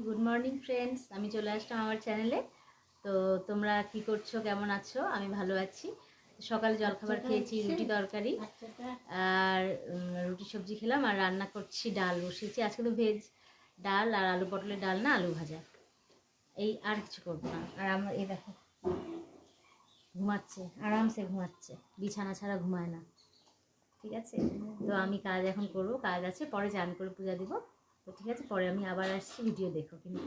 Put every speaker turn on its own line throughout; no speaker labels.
Good morning friends, আমি চলে আসলাম আমার চ্যানেলে। তো তোমরা কি করছো, কেমন আছো? আমি ভালো আছি। সকালে জলখাবার খেয়েছি, রুটি তরকারি আর রুটি সবজি খেলাম, আর রান্না করছি, ডাল বসিয়েছি। আজকে তো ভেজ ডাল আর আলু পটলের ডাল না আলু ভাজা, এই আর কিছু করবো না। আর আমার এই দেখো ঘুমাচ্ছে, আরামসে ঘুমাচ্ছে, বিছানা ছাড়া ঘুমায় না। ঠিক আছে, তো আমি কাজ এখন করবো, কাজ আছে, পরে চান করে পূজা দিব। তো ঠিক আছে, পরে আমি আবার আসছি, ভিডিও দেখো কিন্তু।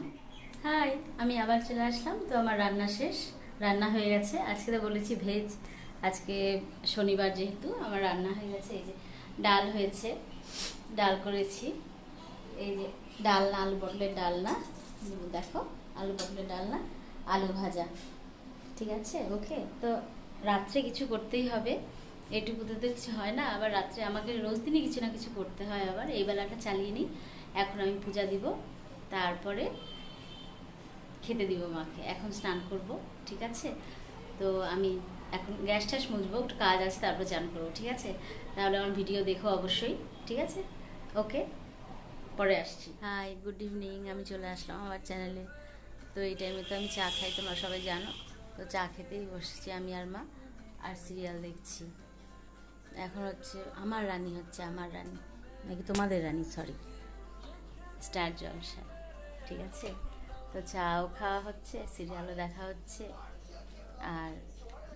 হাই, আমি আবার চলে আসলাম। তো আমার রান্না শেষ, রান্না হয়ে গেছে। আজকে তো বলেছি ভেজ, আজকে শনিবার যেহেতু আমার রান্না হয়ে গেছে। এই যে ডাল হয়েছে, ডাল করেছি। এই যে ডাল না আলু পটলের ডাল না, দেখো আলু পটলের ডাল না, আলু ভাজা। ঠিক আছে, ওকে। তো রাত্রে কিছু করতেই হবে, এটুকুতে তো কিছু হয় না। আবার রাত্রে আমাকে রোজ দিনই কিছু না কিছু করতে হয়। আবার এই বেলাটা চালিয়ে নিই। এখন আমি পূজা দিব, তারপরে খেতে দিব মাকে। এখন স্নান করব, ঠিক আছে। তো আমি এখন গ্যাস ট্যাস মুছবো, একটু কাজ আছে, তারপর চান করবো। ঠিক আছে, তাহলে আমার ভিডিও দেখো অবশ্যই। ঠিক আছে, ওকে, পরে আসছি। হাই, গুড ইভিনিং, আমি চলে আসলাম আমার চ্যানেলে। তো এই টাইমে তো আমি চা খাই, তোমরা সবাই জানো। তো চা খেতেই বসেছি আমি আর মা, আর সিরিয়াল দেখছি। এখন হচ্ছে আমার রানী, হচ্ছে আমার রানী নাকি তোমাদের রানী, সরি, স্টার জলসা। ঠিক আছে, তো চাও খাওয়া হচ্ছে, সিরিয়ালও দেখা হচ্ছে। আর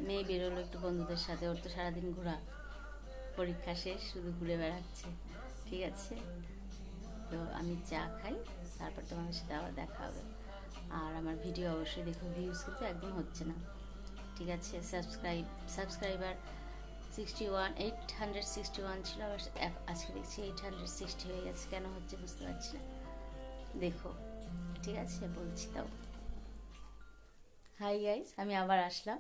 মেয়ে বেরোলো একটু বন্ধুদের সাথে, ওর তো সারাদিন ঘোরা, পরীক্ষা শেষ, শুধু ঘুরে বেড়াচ্ছে। ঠিক আছে, তো আমি চা খাই, তারপর তোমাদের সাথে আবার দেখা হবে। আর আমার ভিডিও অবশ্যই দেখো, ভিউজ কিন্তু একদম হচ্ছে না। ঠিক আছে, সাবস্ক্রাইবার 861 ছিল, আবার আজকে দেখছি 860 হয়ে গেছে। কেন হচ্ছে বুঝতে পারছি না, দেখো। ঠিক আছে, বলছি তাও। হাই গাইস, আমি আবার আসলাম।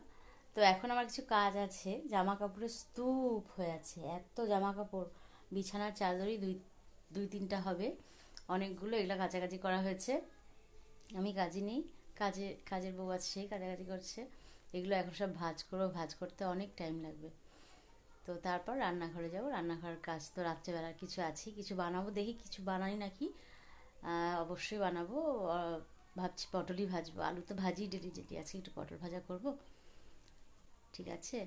তো এখন আমার কিছু কাজ আছে, জামা কাপড়ের স্তূপ হয়ে আছে, এত জামা কাপড়, বিছানার চাদরই দুই তিনটা হবে, অনেকগুলো। এগুলো কাচাকাচি করা হয়েছে, আমি কাজই নেই, কাজের বউ আছে, সেই কাচাকাচি করছে। এগুলো এখন সব ভাজ করতে অনেক টাইম লাগবে। তো তারপর রান্নাঘরে যাব, রান্নাঘরের কাজ তো রাত্রেবেলার কিছু আছে, কিছু বানাবো, দেখি কিছু বানাই নাকি। অবশ্যই বানাবো। ভাবছি পটলই ভাজবো, আলু তো ভাজি ডেলি আজকে একটু পটল ভাজা করব। ঠিক আছে,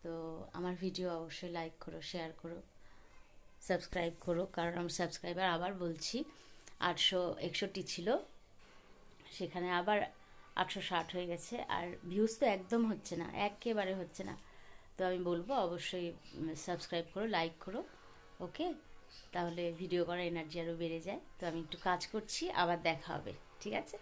তো আমার ভিডিও অবশ্যই লাইক করো, শেয়ার করো, সাবস্ক্রাইব করো। কারণ আমার সাবস্ক্রাইবার, আবার বলছি, 861 ছিল, সেখানে আবার 860 হয়ে গেছে। আর ভিউজ তো একদম হচ্ছে না, একেবারে হচ্ছে না। তো আমি বলবো অবশ্যই সাবস্ক্রাইব করো, লাইক করো, ওকে। তাহলে ভিডিও করার এনার্জি আরও বেড়ে যায়। তো আমি একটু কাজ করছি, আবার দেখা হবে। ঠিক আছে।